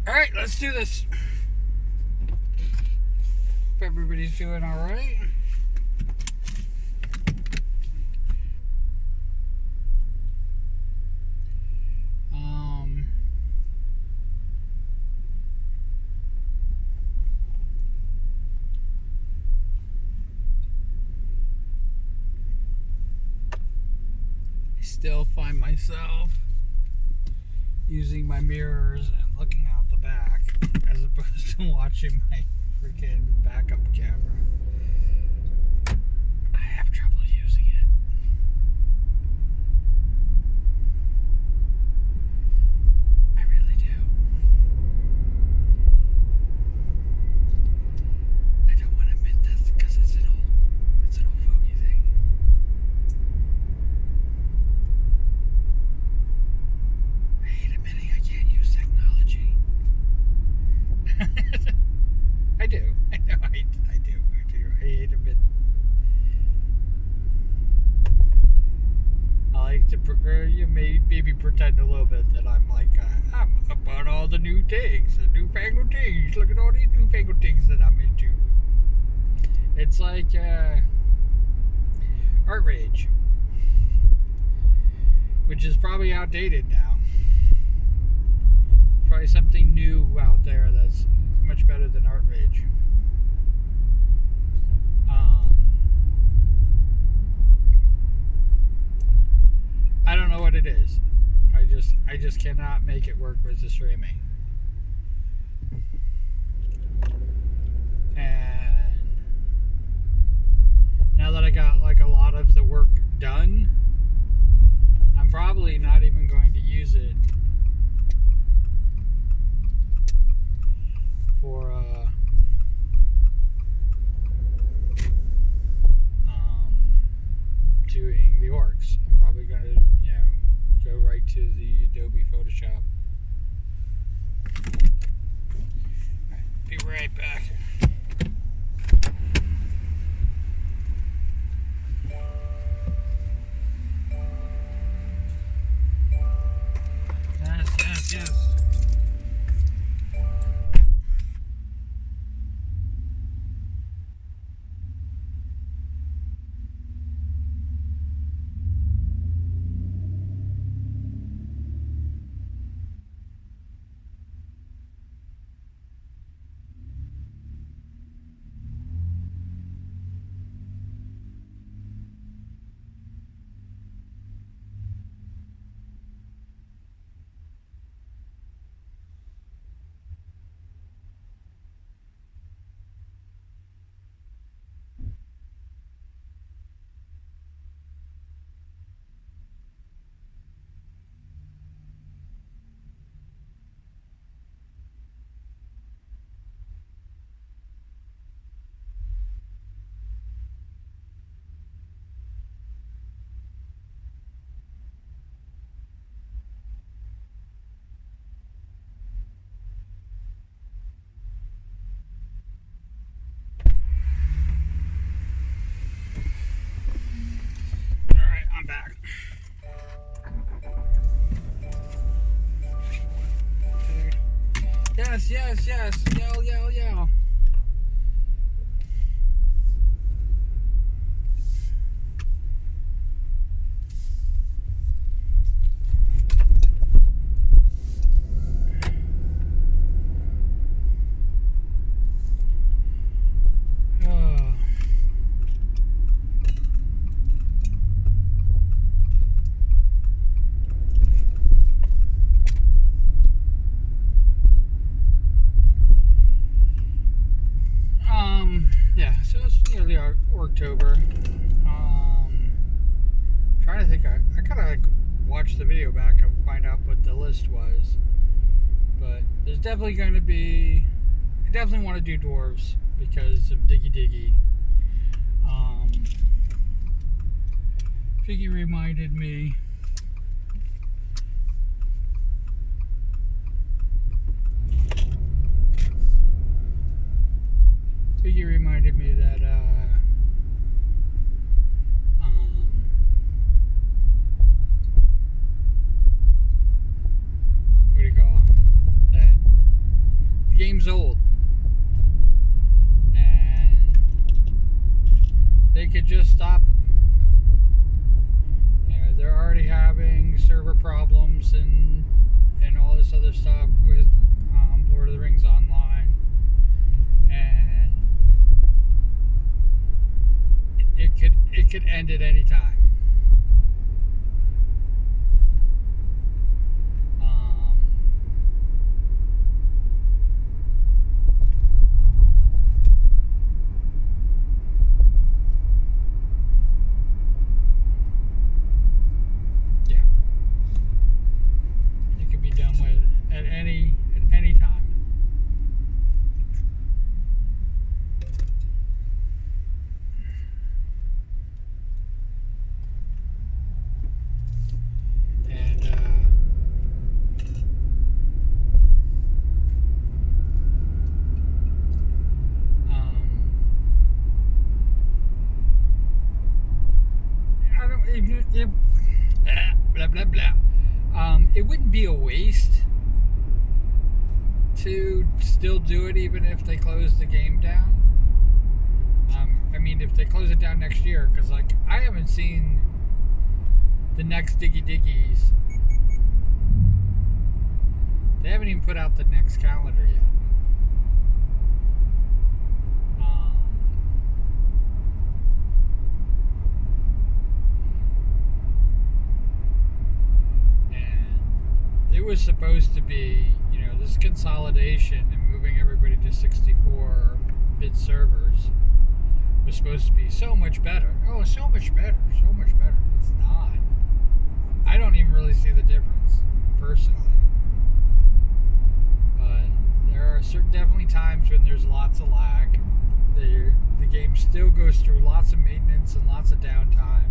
Alright, let's do this. Hope everybody's doing alright. I still find myself using my mirrors and looking out the back as opposed to watching my freaking backup camera. I have trouble using it. I really do. I don't want to admit this because it's an old fogey thing. I hate admitting I can't use technology. I do. I know. I do. I hate admitting. I like to maybe pretend a little bit that I'm like, I'm about all the new things, the newfangled things. Look at all these newfangled things that I'm into. It's like art rage, which is probably outdated now. Probably something new out there that's much better than art rage. I don't know what it is. I just cannot make it work with the streaming. And now that I got like a lot of the work done, I'm probably not even going to use it for doing the orcs. I'm probably going to, go right to the Adobe Photoshop. Alright, be right back. Yes. Alright, I'm back. Yes. Yell. Yeah, so it's nearly October. Trying to think, I gotta watch the video back and find out what the list was. But there's definitely going to be. I definitely want to do dwarves because of Diggy. Figgy reminded me. Figgy reminded me that what do you call it? That the game's old, and they could just stop. You know, they're already having server problems and all this other stuff with Lord of the Rings Online, and it could end at any time. Yeah, it could be done with at any time. And I don't it, blah blah blah. It wouldn't be a waste to still do it even if they close the game down. I mean, if they close it down next year, because like I haven't seen the next Diggies. They haven't even put out the next calendar yet. And it was supposed to be, you know, this consolidation and moving everybody to 64-bit servers was supposed to be so much better. Oh, so much better, so much better. It's not. I don't even really see the difference, personally. But there are definitely times when there's lots of lag. The game still goes through lots of maintenance and lots of downtime.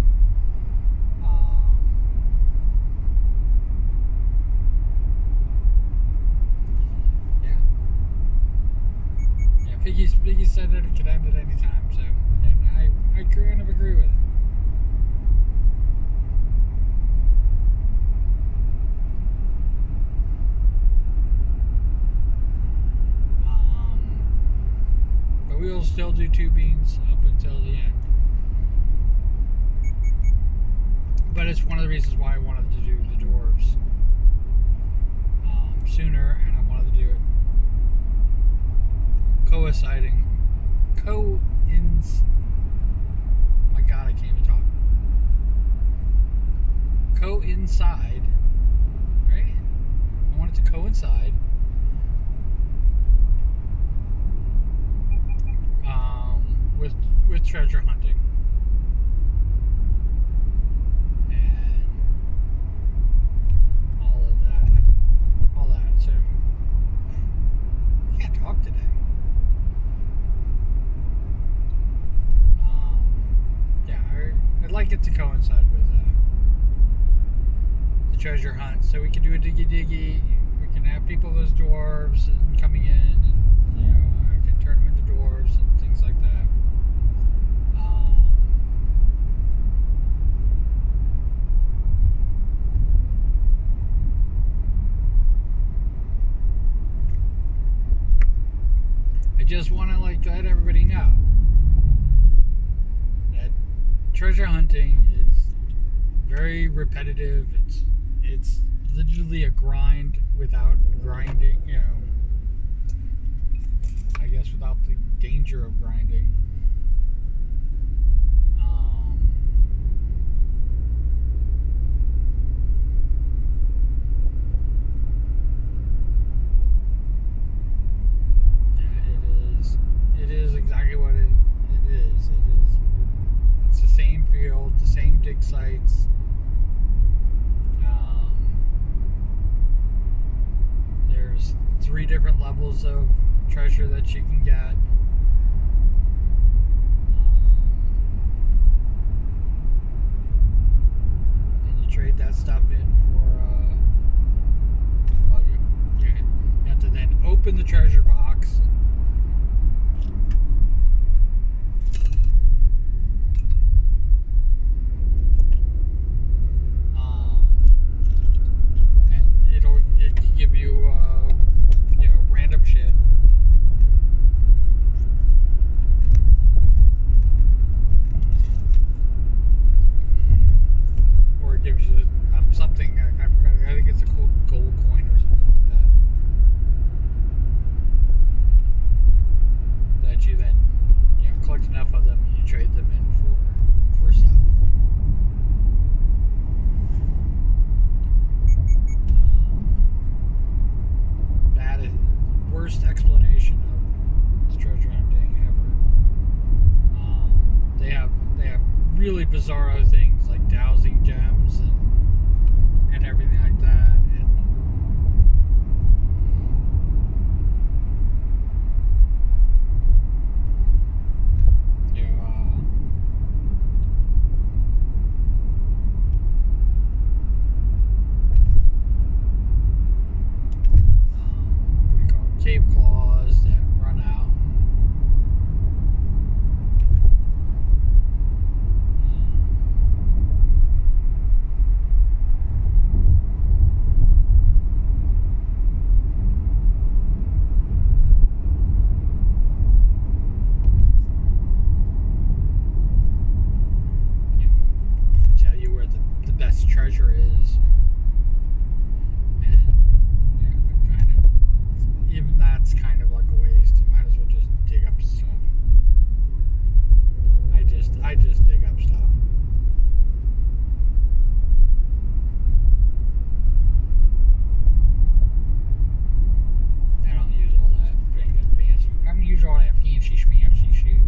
Yeah, Piggy said that it could end at any time, so, and I kind of agree with it. But we will still do two beans up until the end. But it's one of the reasons why I wanted to do the dwarves sooner, and I wanted to do it coinciding. My God, I can't even talk. Coincide, right? I want it to coincide with treasure hunting. And all that. So I can't talk today. Yeah, I'd like it to coincide with the treasure hunt, so we can do a diggy. We can have people as dwarves and coming in, and you know, I can turn them into dwarves and things like that. I just want to like let everybody know that treasure hunting is very repetitive. It's literally a grind without grinding, you know, I guess without the danger of grinding. It is exactly what it is. It's the same field, the same dig sites. There's 3 different levels of treasure that you can get. And you trade that stuff in for you have to then open the treasure box. Give you, random shit. worst explanation of the treasure hunting ever. They have really bizarro things like dowsing gems and everything like that. And you know, what do you call it? Cave claws that run out. Tell you where the best treasure is. And yeah, kind of, even that's kind of like a waste. You might as well just dig up stuff. I just dig up stuff. I don't use all that fancy. I don't use all that fancy schmancy shoes.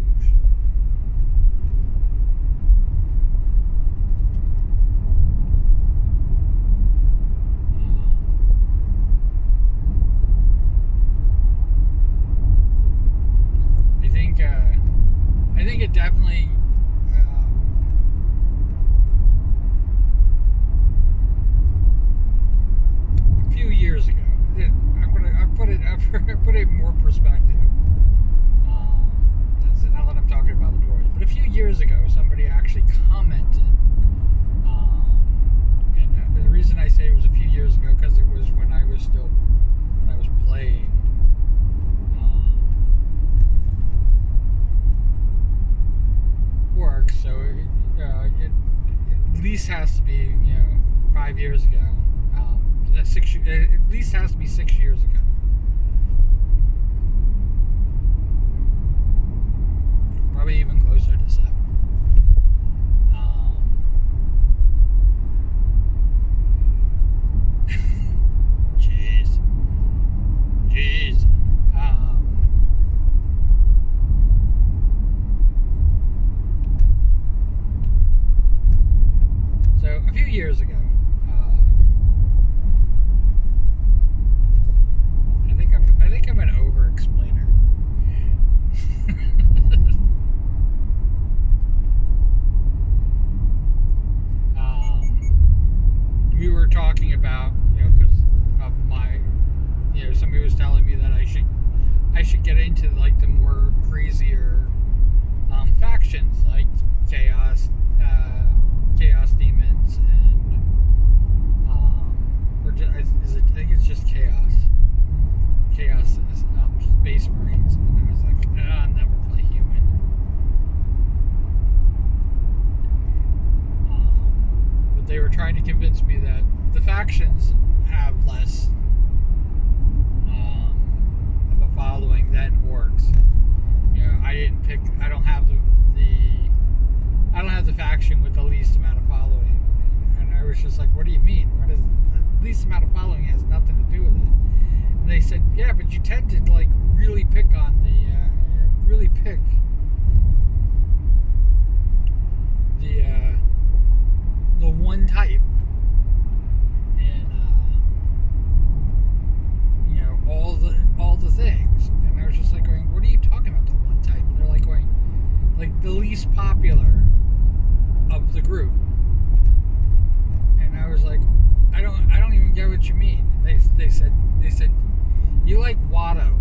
I think it definitely a few years ago. I put it in more perspective. Now that I'm talking about the doors, but a few years ago, somebody actually commented, and the reason I say it was a few years ago because it was when I was playing. Work, so it at least has to be 5 years ago. At least has to be 6 years ago. Probably even closer to 7. Jeez. So a few years ago, I think I'm an over-explainer. We were talking about, because of my, somebody was telling me that I should get into like the more crazier factions like chaos demons and I think it's just chaos space marines. And I was like, I'll never play human. But they were trying to convince me that the factions have less of a following than orcs. I don't have the faction with the least amount of following. And I was just like, what do you mean? What is the least amount of following? Has nothing to do with it. And they said, yeah, but you tend to like really pick on the one type, and all the things. And I was just like going, what are you talking about, the one type? And they're like going, like the least popular of the group. And I was like, I don't even get what you mean. And they said you like Watto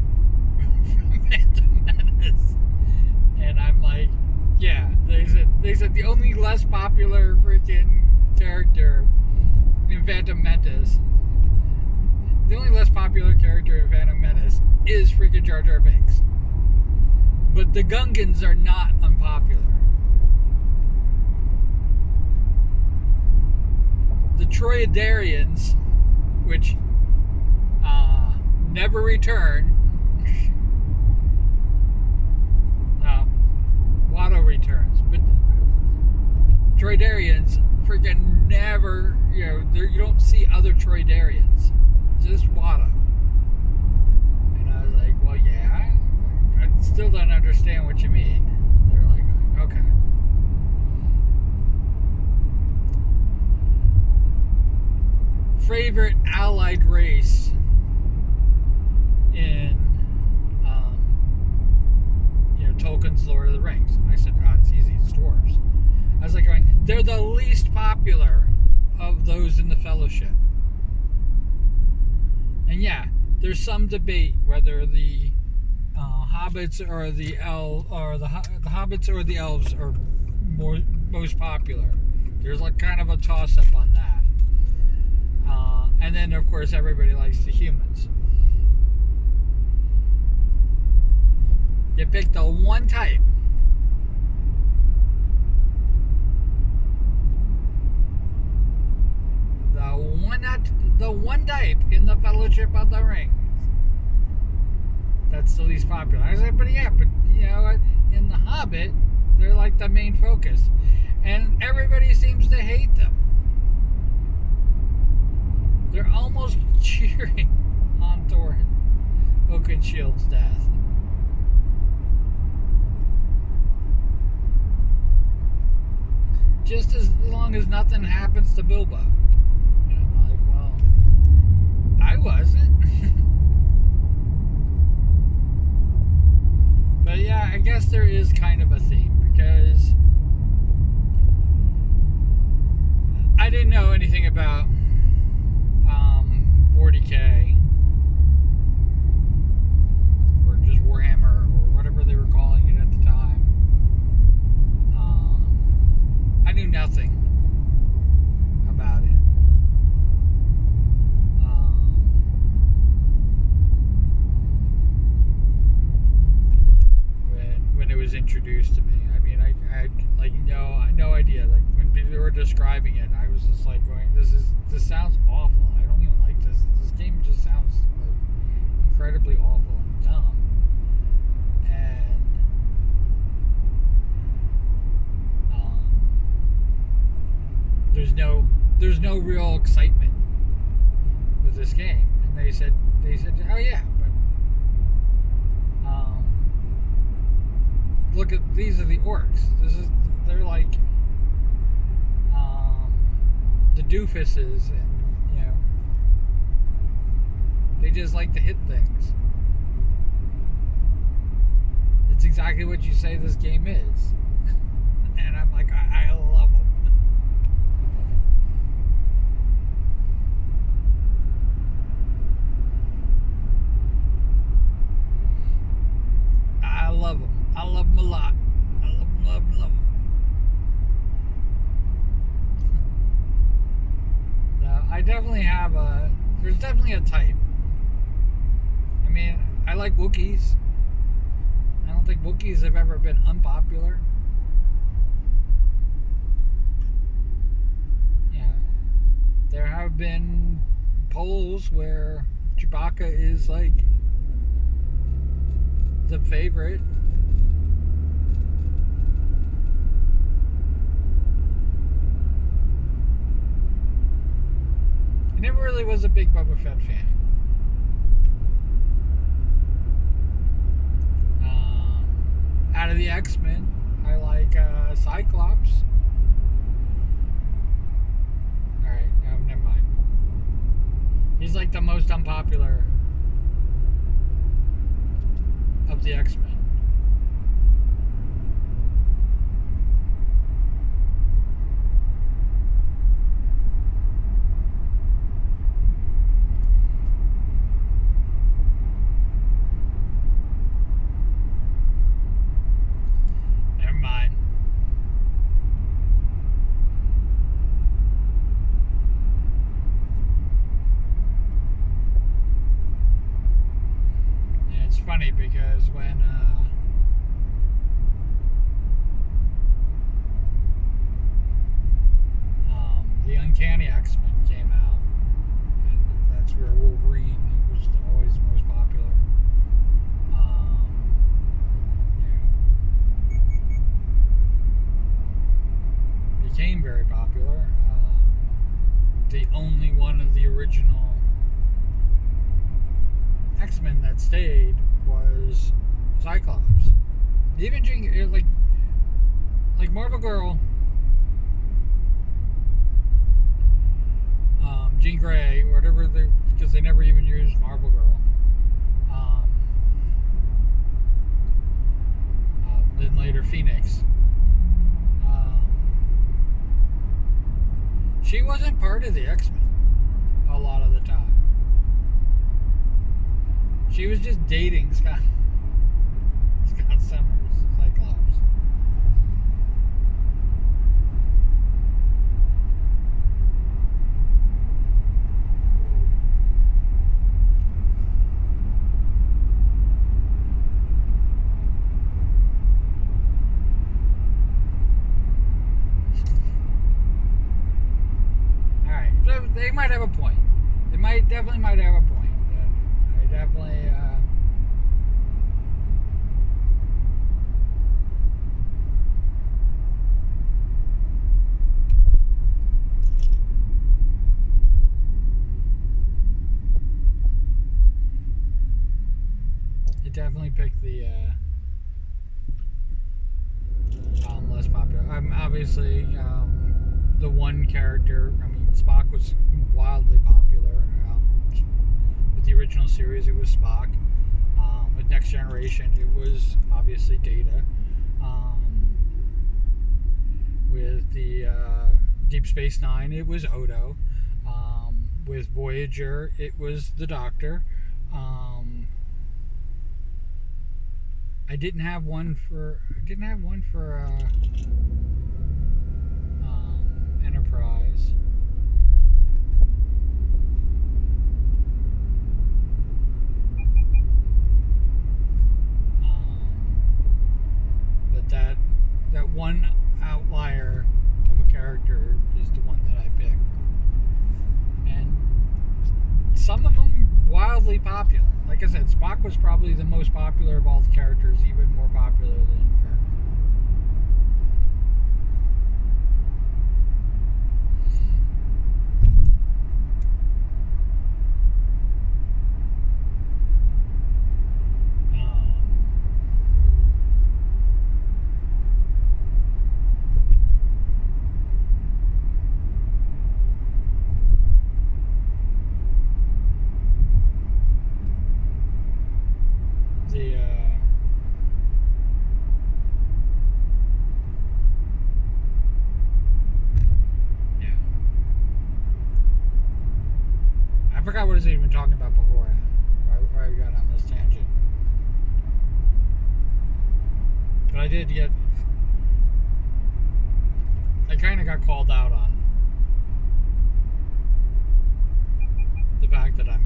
from Phantom Menace. And I'm like, yeah. They said the only less popular freaking character in Phantom Menace, the only less popular character in Phantom Menace is freaking Jar Jar Binks. But the Gungans are not unpopular. The Troyadarians, which never return. Watto returns, but Troydarians freaking never, you don't see other Troydarians, just Watto. And I was like, still don't understand what you mean. They're like, okay. Favorite allied race in, Tolkien's Lord of the Rings? And I said, it's easy, it's dwarves. I was like, they're the least popular of those in the Fellowship. And yeah, there's some debate whether the hobbits or the hobbits or the elves are most popular. There's like kind of a toss-up on that. And then, of course, everybody likes the humans. You pick the one type. The one type in the Fellowship of the Ring. That's the least popular. I said, but in The Hobbit, they're like the main focus. And everybody seems to hate them. They're almost cheering on Thorin Oakenshield's death. Just as long as nothing happens to Bilbo. And I'm like, well, I wasn't. But yeah, I guess there is kind of a theme, because I didn't know anything about 40K or just Warhammer or whatever they were calling it at the time. I knew nothing about it. When it was introduced to me, I mean, I had no idea. Like when people were describing it, I was just like going, "This sounds awful. I don't even like this. This game just sounds like incredibly awful and dumb." And there's no real excitement with this game. And they said, "Oh yeah, but look at these are the orcs. They're like the doofuses, and they just like to hit things. It's exactly what you say this game is." And I'm like, I love them. I love them. I love them a lot. I love them, love them, love them. I definitely have there's definitely a type. I mean, I like Wookiees. I don't think Wookiees have ever been unpopular. Yeah. There have been polls where Chewbacca is like the favorite. I never really was a big Boba Fett fan. Out of the X-Men, I like Cyclops. Alright, no, never mind. He's like the most unpopular of the X-Men. Never mind. Yeah, it's funny because when the Uncanny X-Men came out, and that's where Wolverine was always the most popular. Became very popular. The only one of the original X-Men that stayed was Cyclops. Even Jean, like Marvel Girl, Jean Grey, whatever they, because they never even used Marvel Girl. Then later Phoenix. She wasn't part of the X-Men a lot of the time. She was just dating Scott Summers, Cyclops. Alright, so they might have a point. They definitely might have a point. I definitely, it definitely picked the less popular. Obviously, the one character. I mean, Spock was wildly popular. With the original series, it was Spock. With Next Generation, it was obviously Data. With the Deep Space Nine, it was Odo. With Voyager, it was the Doctor. I didn't have one for Enterprise. But that one outlier of a character is the one that I picked, and some of them wildly popular. Like I said, Spock was probably the most popular of all the characters, even more popular than Kirk. I forgot what I was even talking about before. Why I got on this tangent. But I did get. I kind of got called out on the fact that I'm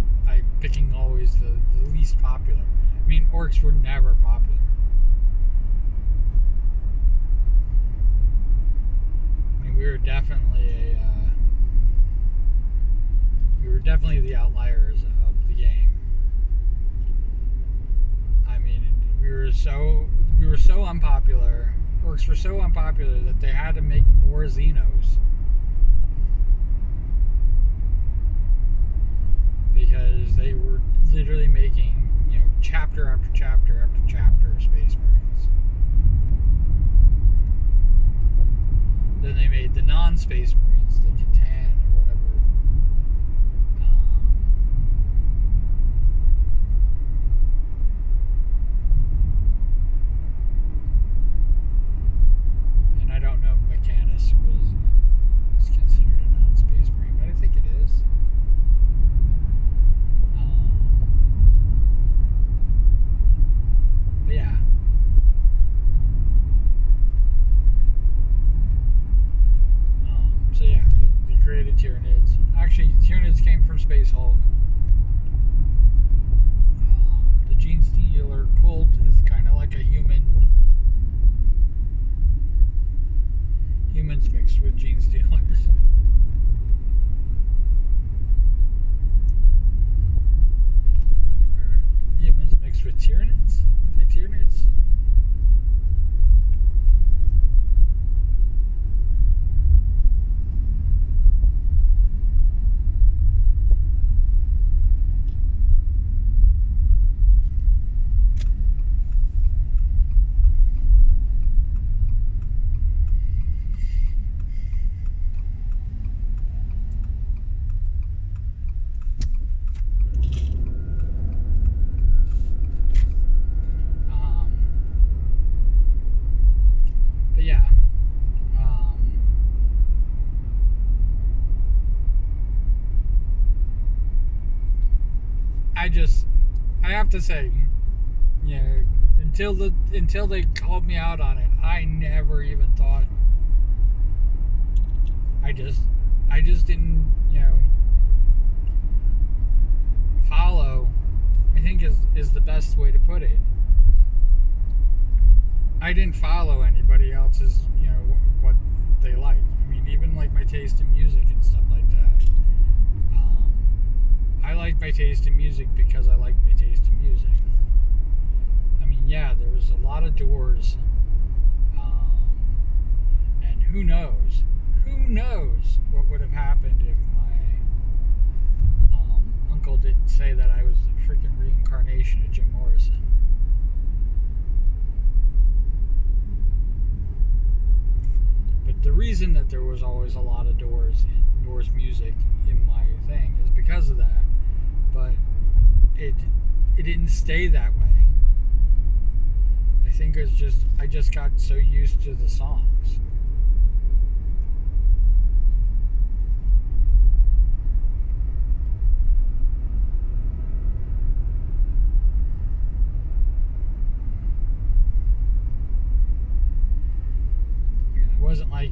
picking always the least popular. I mean, orcs were never popular. I mean, we were definitely the outliers of the game. I mean, we were so unpopular. Orcs were so unpopular that they had to make more Xenos because they were literally making, chapter after chapter after chapter of Space Marines. Then they made the non-Space Marines, the Catan or whatever. And I don't know if Mechanus is considered a non-Space Marine, but I think it is. But yeah. So yeah, they created Tyranids. Actually, Tyranids came from Space Hulk. The Gene Stealer cult is kind of like a humans mixed with Gene Stealers. Or humans mixed with Tyranids? Are they Tyranids? have to say, you know, until they called me out on it, I never even thought. I just didn't, you know, follow. I think is the best way to put it. I didn't follow anybody else's, you know, what they like. I mean, even like my taste in music and stuff like that. I like my taste in music because I like my taste in music. I mean, yeah, there was a lot of doors, and who knows what would have happened if my uncle didn't say that I was the freaking reincarnation of Jim Morrison. But the reason that there was always a lot of Doors music in my thing is because of that. But it didn't stay that way. I think I just got so used to the songs. It wasn't like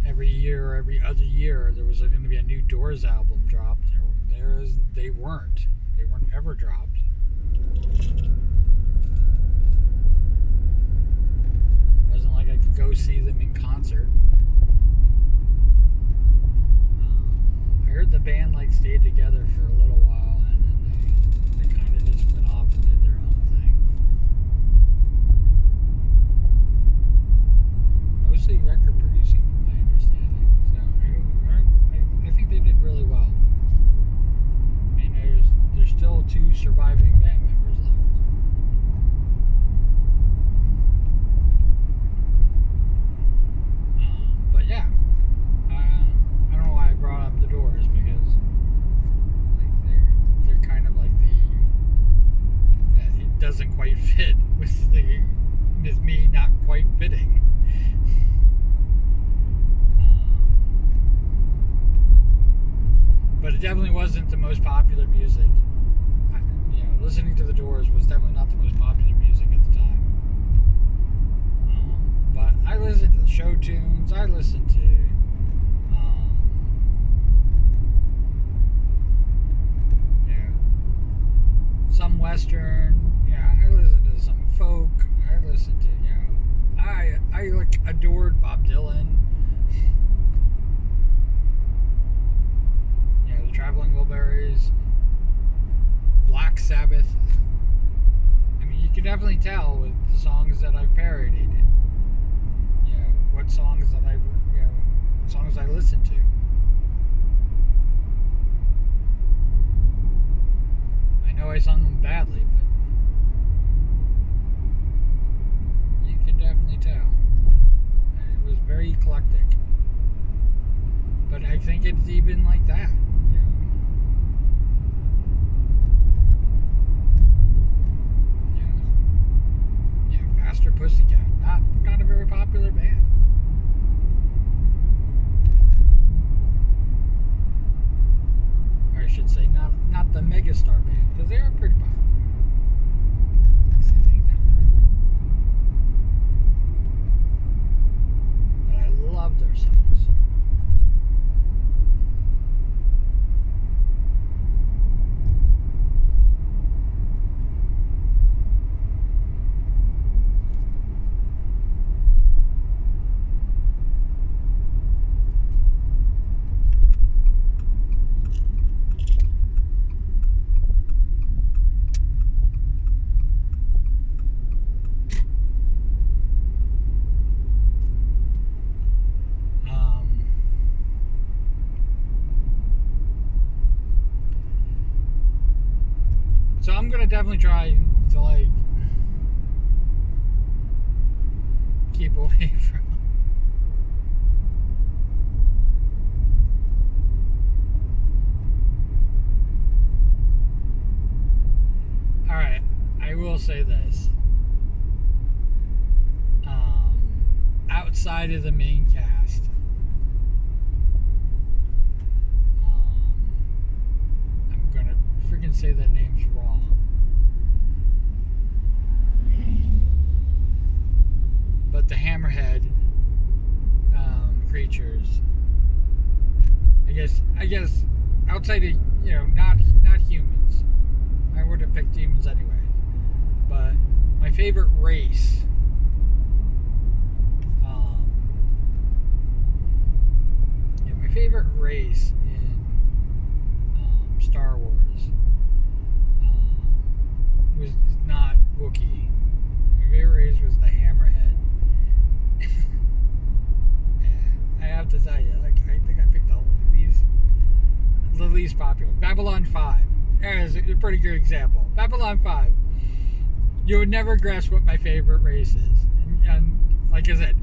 every year or every other year there was going to be a new Doors album dropped. They weren't ever dropped. It wasn't like I could go see them in concert. I heard the band like stayed together for a little while, and then they kind of just went off and did their own thing. Mostly record producing, from my understanding. So I think they did really well. I mean, there's still 2 surviving band members left. But yeah, I don't know why I brought up the Doors, because like they're kind of like it doesn't quite fit with me not quite fitting. But it definitely wasn't the most popular music. You know, listening to the Doors was definitely not the most popular music at the time. But I listened to the show tunes. I listened to some Western. Yeah, I listened to some folk. I listened to, I like adored Bob Dylan. The Traveling Wilburys, Black Sabbath. I mean, you can definitely tell with the songs that I've parodied, what songs that songs I listen to. I know I sung them badly, but you can definitely tell. It was very eclectic. But I think it's even like that. Faster Pussycat, not a very popular band. Or I should say, not the megastar band, because they are pretty popular. I think they were. But I love their songs. So I'm gonna definitely try to keep away from. All right, I will say this. Outside of the main cast, freaking say their names wrong. But the hammerhead creatures, I guess outside of not humans. I would have picked humans anyway. But my favorite race, my favorite race in Star Wars was not Wookiee. My favorite race was the Hammerhead. And I have to tell you, like, I think I picked the least popular. Babylon 5. That is a pretty good example. Babylon 5. You would never guess what my favorite race is. And like I said,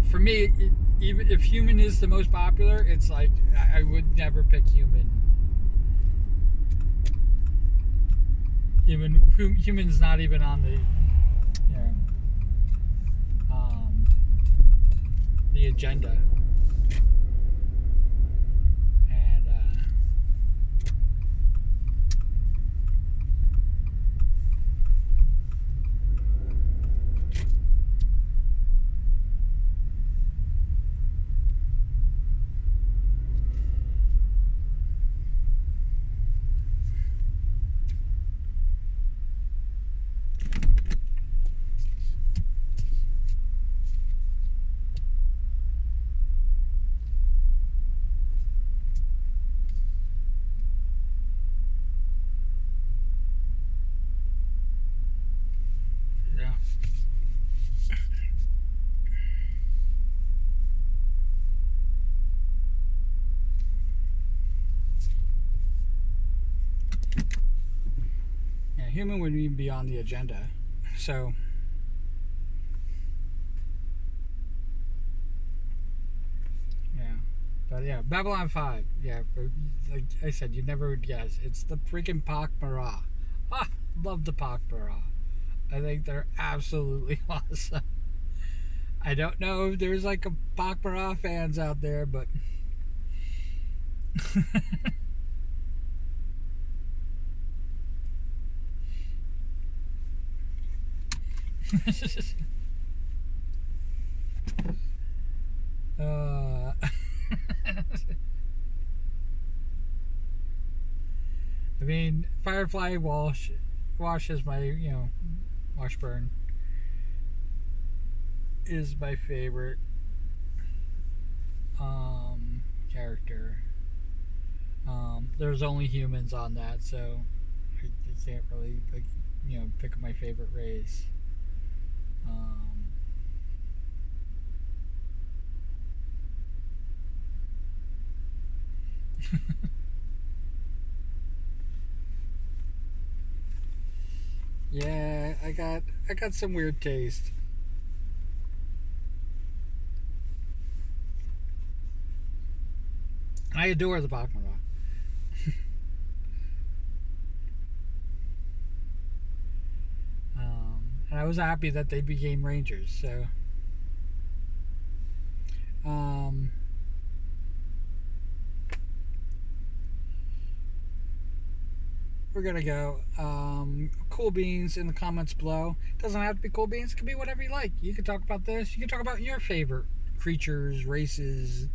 for me, even if human is the most popular, it's like I would never pick human. Human's not even on the agenda. And yeah. Yeah, human wouldn't even be on the agenda. So, yeah. But yeah, Babylon 5. Yeah, like I said, you never would guess. It's the freaking Pak Mara. Ah, love the Pak Mara. I think they're absolutely awesome. I don't know if there's like a Pak Mara fans out there, but uh, I mean, Firefly Wash is my Washburn is my favorite character. There's only humans on that, so I can't really pick my favorite race. Um, yeah, I got some weird taste. I adore the Pokemon. And I was happy that they became Rangers. So, um, we're gonna go. Cool beans in the comments below. Doesn't have to be cool beans. It can be whatever you like. You can talk about this. You can talk about your favorite creatures, races.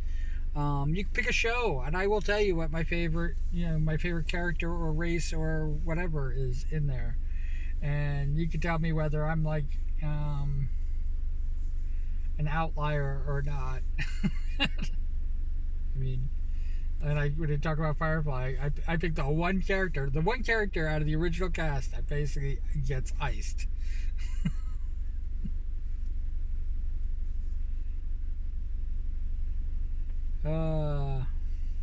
You can pick a show, and I will tell you what my favorite character or race or whatever is in there, and you can tell me whether I'm like an outlier or not. I mean, and when I talk about Firefly, I picked the one character out of the original cast that basically gets iced. uh,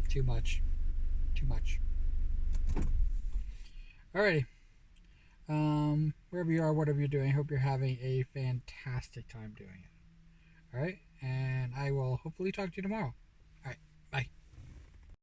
too much, too much. Alrighty. Wherever you are, whatever you're doing, I hope you're having a fantastic time doing it. All right, and I will hopefully talk to you tomorrow.